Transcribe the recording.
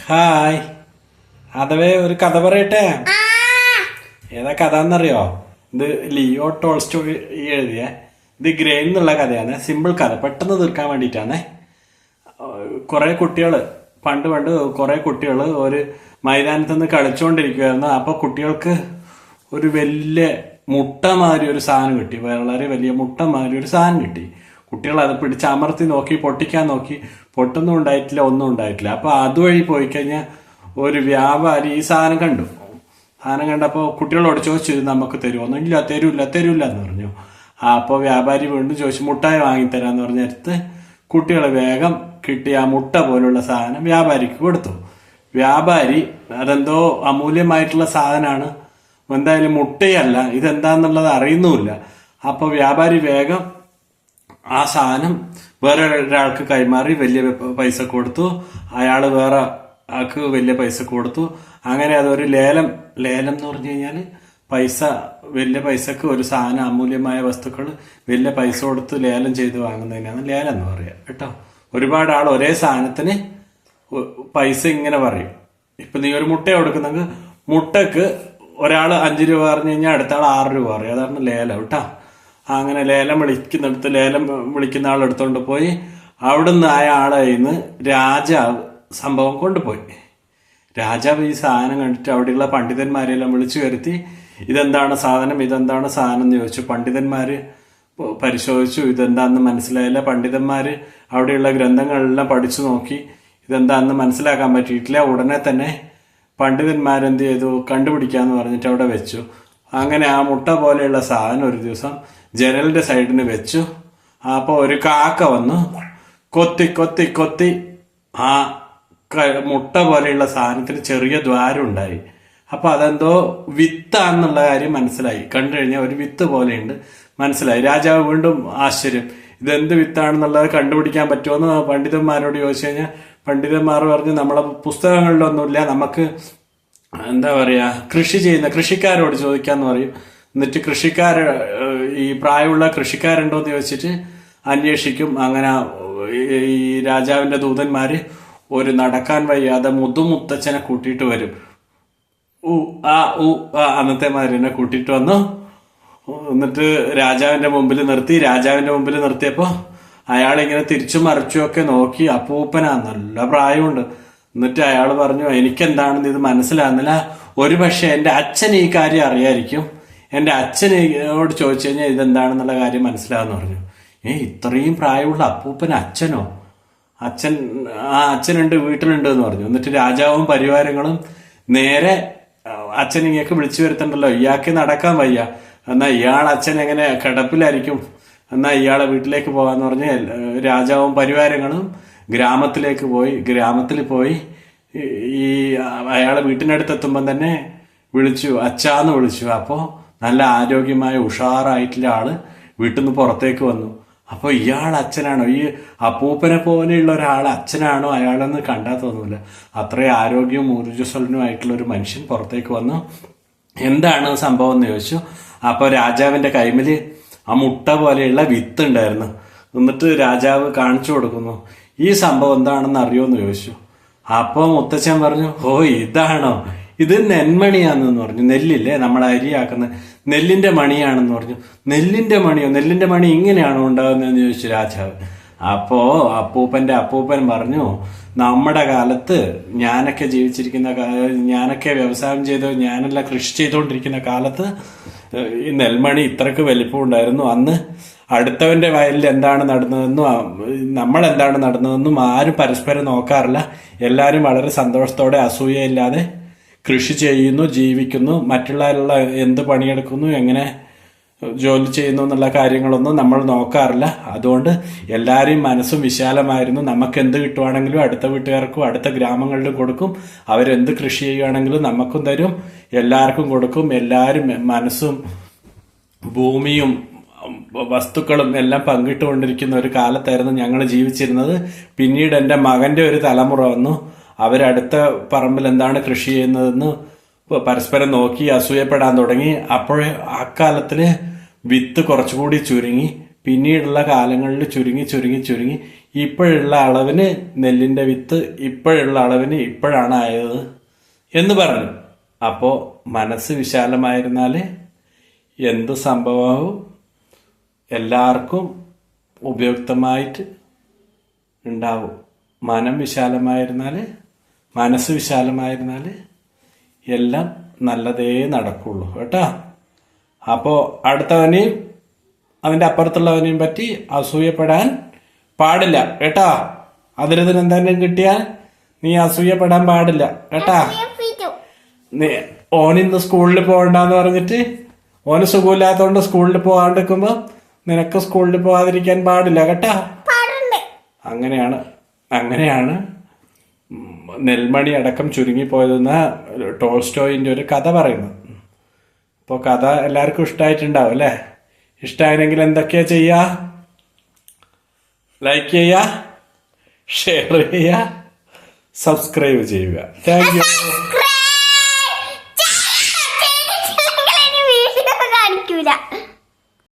Hi. അഥവേ ഒരു കഥ പറയട്ടെ. ഏതാ കഥ എന്നറിയോ? ഇത് ലിയോ ടോൾസ്റ്റോയ് എഴുതിയ ഇത് ഗ്രെയിൻ എന്നുള്ള കഥയാണ്. സിമ്പിൾ കഥ, പെട്ടെന്ന് തീർക്കാൻ വേണ്ടിയിട്ടാണ്. കുറെ കുട്ടികൾ പണ്ട് കുറെ കുട്ടികൾ ഒരു മൈതാനത്ത് നിന്ന് കളിച്ചുകൊണ്ടിരിക്കുകയായിരുന്നു. അപ്പൊ കുട്ടികൾക്ക് ഒരു വലിയ മുട്ട മാതിരി ഒരു സാധനം കിട്ടി. വളരെ വലിയ മുട്ട മാതിരി ഒരു സാധനം കിട്ടി. കുട്ടികൾ അത് പിടിച്ച് അമർത്തി നോക്കി, പൊട്ടിക്കാൻ നോക്കി, പൊട്ടൊന്നും ഉണ്ടായിട്ടില്ല, ഒന്നും ഉണ്ടായിട്ടില്ല. അപ്പൊ അതുവഴി പോയി കഴിഞ്ഞാൽ ഒരു വ്യാപാരി ഈ സാധനം കണ്ടു. സാധനം കണ്ടപ്പോൾ കുട്ടികളോട് ചോദിച്ചു, നമുക്ക് തരുമോ? ഇല്ല, തരൂല്ല എന്ന് പറഞ്ഞു. അപ്പോൾ വ്യാപാരി വീണ്ടും ചോദിച്ചു, മുട്ടായി വാങ്ങിത്തരാന്ന് പറഞ്ഞെടുത്ത് കുട്ടികൾ വേഗം കിട്ടിയ ആ മുട്ട പോലുള്ള സാധനം വ്യാപാരിക്ക് കൊടുത്തു. വ്യാപാരി അതെന്തോ അമൂല്യമായിട്ടുള്ള സാധനമാണ്, എന്തായാലും മുട്ടയല്ല, ഇതെന്താന്നുള്ളത് അറിയുന്നുമില്ല. അപ്പോൾ വ്യാപാരി വേഗം ആ സാധനം വേറെ ഒരാൾക്ക് കൈമാറി വലിയ പൈസ കൊടുത്തു. അയാൾ വേറെ ആൾക്ക് വലിയ പൈസ കൊടുത്തു. അങ്ങനെ അതൊരു ലേലം എന്ന് പറഞ്ഞു കഴിഞ്ഞാൽ വലിയ പൈസക്ക് ഒരു സാധനം, അമൂല്യമായ വസ്തുക്കൾ വലിയ പൈസ കൊടുത്ത് ലേലം ചെയ്ത് വാങ്ങുന്നതിനാണ് ലേലം എന്ന് പറയുക കേട്ടോ. ഒരുപാട് ആൾ ഒരേ സാധനത്തിന് പൈസ ഇങ്ങനെ പറയും. ഇപ്പൊ നീ ഒരു മുട്ട കൊടുക്കുന്നെങ്കിൽ മുട്ടക്ക് ഒരാൾ 5 രൂപ പറഞ്ഞു കഴിഞ്ഞാൽ അടുത്ത ആൾ 6 രൂപ പറയും. അതാണ് ലേലം കേട്ടോ. അങ്ങനെ ലേലം വിളിക്കുന്ന ആൾ എടുത്തോണ്ട് പോയി അവിടുന്ന് അയാളെ കയ്യിന്ന് രാജാവ് സംഭവം കൊണ്ടുപോയി. രാജാവ് ഈ സാധനം കണ്ടിട്ട് അവിടെയുള്ള പണ്ഡിതന്മാരെല്ലാം വിളിച്ചു വരുത്തി, ഇതെന്താണ് സാധനം എന്ന് ചോദിച്ചു. പണ്ഡിതന്മാര് പരിശോധിച്ചു, ഇതെന്താണെന്ന് മനസ്സിലായില്ല. പണ്ഡിതന്മാര് അവിടെയുള്ള ഗ്രന്ഥങ്ങളെല്ലാം പഠിച്ചു നോക്കി, ഇതെന്താണെന്ന് മനസ്സിലാക്കാൻ പറ്റിയിട്ടില്ല. ഉടനെ തന്നെ പണ്ഡിതന്മാരെന്ത് ചെയ്തു, കണ്ടുപിടിക്കാന്ന് പറഞ്ഞിട്ട് അവിടെ വെച്ചു. അങ്ങനെ ആ മുട്ട പോലെയുള്ള സാധനം ഒരു ദിവസം ജനലിന്റെ സൈഡിന് വെച്ചു. അപ്പോൾ ഒരു കാക്ക വന്നു കൊത്തി ആ മുട്ട പോലെയുള്ള സാധനത്തിന് ചെറിയ ദ്വാരം ഉണ്ടായി. അപ്പൊ അതെന്തോ വിത്താന്നുള്ള കാര്യം മനസ്സിലായി. കണ്ടു കഴിഞ്ഞാൽ ഒരു വിത്ത് പോലെയുണ്ട്, മനസ്സിലായി. രാജാവ് വീണ്ടും ആശ്ചര്യം, ഇതെന്ത് വിത്താണെന്നുള്ളത് കണ്ടുപിടിക്കാൻ പറ്റുമെന്ന് പണ്ഡിതന്മാരോട് ചോദിച്ചു കഴിഞ്ഞാൽ പണ്ഡിതന്മാർ പറഞ്ഞു, നമ്മളെ പുസ്തകങ്ങളിലൊന്നുമില്ല, നമുക്ക് എന്താ പറയാ, കൃഷി ചെയ്യുന്ന കൃഷിക്കാരോട് ചോദിക്കാന്ന് പറയും. എന്നിട്ട് ഈ പ്രായമുള്ള കൃഷിക്കാരുണ്ടോ എന്ന് ചോദിച്ചിട്ട് അന്വേഷിക്കും. അങ്ങനെ ഈ രാജാവിന്റെ ദൂതന്മാര് ഒരു നടക്കാൻ വയ്യാതെ മുതുമുത്തച്ഛനെ കൂട്ടിയിട്ട് വരും. അന്നത്തെ മാതിരി തന്നെ കൂട്ടിയിട്ട് വന്നു. എന്നിട്ട് രാജാവിന്റെ മുമ്പിൽ നിർത്തിയപ്പോ അയാളിങ്ങനെ തിരിച്ചു മറിച്ചുമൊക്കെ നോക്കി. അപ്പൂപ്പനാ, നല്ല പ്രായമുണ്ട്. എന്നിട്ട് അയാൾ പറഞ്ഞു, എനിക്കെന്താണെന്ന് ഇത് മനസ്സിലാകുന്നില്ല, ഒരു പക്ഷെ എന്റെ അച്ഛൻ ഈ കാര്യം അറിയായിരിക്കും, എന്റെ അച്ഛനോട് ചോദിച്ചു കഴിഞ്ഞാൽ ഇതെന്താണെന്നുള്ള കാര്യം മനസ്സിലാകുന്നു പറഞ്ഞു. ഇത്രയും പ്രായമുള്ള അപ്പൂപ്പൻ അച്ഛനോ? അച്ഛനുണ്ട്, വീട്ടിലുണ്ട് എന്ന് പറഞ്ഞു. എന്നിട്ട് രാജാവും പരിവാരങ്ങളും നേരെ അച്ഛൻ ഇങ്ങേക്ക് വിളിച്ചു വരുത്തണ്ടല്ലോ, ഇയാൾക്ക് നടക്കാൻ വയ്യ, എന്നാ ഇയാൾ അച്ഛൻ എങ്ങനെ കിടപ്പിലായിരിക്കും, എന്നാ ഇയാളെ വീട്ടിലേക്ക് പോകാന്ന് പറഞ്ഞ് രാജാവും പരിവാരങ്ങളും ഗ്രാമത്തിൽ പോയി ഈ അയാളെ വീട്ടിനടുത്തെത്തുമ്പം തന്നെ അച്ഛാന്ന് വിളിച്ചു. അപ്പോൾ നല്ല ആരോഗ്യമായ ഉഷാറായിട്ടുള്ള ആള് വീട്ടിൽ നിന്ന് പുറത്തേക്ക് വന്നു. അപ്പൊ ഇയാൾ അച്ഛനാണോ? ഈ അപ്പൂപ്പനെ പോലെയുള്ള ഒരാൾ അച്ഛനാണോ അയാളെന്ന് കണ്ടാൽ തോന്നൂല. അത്രയും ആരോഗ്യവും ഊർജ്ജസ്വലനുമായിട്ടുള്ള ഒരു മനുഷ്യൻ പുറത്തേക്ക് വന്നു. എന്താണ് സംഭവം എന്ന് ചോദിച്ചു. അപ്പൊ രാജാവിന്റെ കൈമില് ആ മുട്ട പോലെയുള്ള വിത്ത് ഉണ്ടായിരുന്നു. എന്നിട്ട് രാജാവ് കാണിച്ചു കൊടുക്കുന്നു, ഈ സംഭവം എന്താണെന്ന് അറിയോന്ന് ചോദിച്ചു. അപ്പൊ മുത്തച്ഛൻ പറഞ്ഞു, ഇതാണോ, ഇത് നെന്മണിയാണെന്ന് പറഞ്ഞു. നെല്ലില്ലേ നമ്മൾ അരിയാക്കുന്ന നെല്ലിന്റെ മണിയാണെന്ന് പറഞ്ഞു. നെല്ലിന്റെ മണി ഇങ്ങനെയാണോ ഉണ്ടാകുന്നതെന്ന് ചോദിച്ചു രാജാവ്. അപ്പോ അപ്പൂപ്പൻ പറഞ്ഞു, നമ്മുടെ കാലത്ത് ഞാനൊക്കെ വ്യവസായം ചെയ്ത് ഞാനെല്ലാം കൃഷി ചെയ്തുകൊണ്ടിരിക്കുന്ന കാലത്ത് ഈ നെൽമണി ഇത്രക്ക് വലിപ്പം ഉണ്ടായിരുന്നു. അന്ന് അടുത്തവന്റെ വയലിൽ എന്താണ് നടന്നതെന്നും നമ്മൾ എന്താണ് നടന്നതെന്നും ആരും പരസ്പരം നോക്കാറില്ല. എല്ലാവരും വളരെ സന്തോഷത്തോടെ അസൂയയില്ലാതെ കൃഷി ചെയ്യുന്നു, ജീവിക്കുന്നു, മറ്റുള്ളവരുള്ള എന്ത് പണിയെടുക്കുന്നു, എങ്ങനെ ജോലി ചെയ്യുന്നു എന്നുള്ള കാര്യങ്ങളൊന്നും നമ്മൾ നോക്കാറില്ല. അതുകൊണ്ട് എല്ലാവരെയും മനസ്സും വിശാലമായിരുന്നു. നമുക്ക് എന്ത് കിട്ടുവാണെങ്കിലും അടുത്ത വീട്ടുകാർക്കും അടുത്ത ഗ്രാമങ്ങളിലും കൊടുക്കും. അവരെന്ത് കൃഷി ചെയ്യുകയാണെങ്കിലും നമുക്കും തരും, എല്ലാവർക്കും കൊടുക്കും. എല്ലാവരും മനസ്സും ഭൂമിയും വസ്തുക്കളും എല്ലാം പങ്കിട്ടുകൊണ്ടിരിക്കുന്ന ഒരു കാലത്തായിരുന്നു ഞങ്ങൾ ജീവിച്ചിരുന്നത്. പിന്നീട് എൻ്റെ മകന്റെ ഒരു തലമുറ വന്നു. അവരടുത്ത പറമ്പിൽ എന്താണ് കൃഷി ചെയ്യുന്നതെന്ന് പരസ്പരം നോക്കി അസൂയപ്പെടാൻ തുടങ്ങി. അപ്പോഴേ അക്കാലത്തില് വിത്ത് കുറച്ചുകൂടി ചുരുങ്ങി. പിന്നീടുള്ള കാലങ്ങളിൽ ചുരുങ്ങി ഇപ്പോഴുള്ള അളവിന് നെല്ലിൻ്റെ വിത്ത് ഇപ്പോഴുള്ള അളവിന് ഇപ്പോഴാണ് ആയത് എന്ന് പറഞ്ഞു. അപ്പോൾ മനസ്സ് വിശാലമായിരുന്നാൽ എന്ത് സംഭവവും എല്ലാവർക്കും ഉപയുക്തമായിട്ട് ഉണ്ടാവും. മനം വിശാലമായിരുന്നാൽ, മനസ്സ് വിശാലമായിരുന്നാൽ എല്ലാം നല്ലതേ നടക്കുള്ളൂ കേട്ടോ. അപ്പോൾ അടുത്തവനെയും അതിൻ്റെ അപ്പുറത്തുള്ളവനെയും പറ്റി അസൂയപ്പെടാൻ പാടില്ല കേട്ടോ. അതിലിതിന് എന്തെങ്കിലും കിട്ടിയാൽ നീ അസൂയപ്പെടാൻ പാടില്ല കേട്ടാ. ഓനിന്ന് സ്കൂളിൽ പോകണ്ടെന്ന് പറഞ്ഞിട്ട് ഓന് സുഖമില്ലാത്തതുകൊണ്ട് സ്കൂളിൽ പോകാണ്ടിരിക്കുമ്പോൾ നിനക്ക് സ്കൂളിൽ പോകാതിരിക്കാൻ പാടില്ല കേട്ടാ. അങ്ങനെയാണ് നെൽമണി അടക്കം ചുരുങ്ങിപ്പോയതെന്ന ടോൾസ്റ്റോയിൻ്റെ ഒരു കഥ പറയുന്നത്. അപ്പോൾ കഥ എല്ലാവർക്കും ഇഷ്ടമായിട്ടുണ്ടാവും അല്ലേ? ഇഷ്ടമായെങ്കിൽ എന്തൊക്കെയാ ചെയ്യുക? ലൈക്ക് ചെയ്യുക, ഷെയർ ചെയ്യുക, സബ്സ്ക്രൈബ് ചെയ്യുക. Thank you.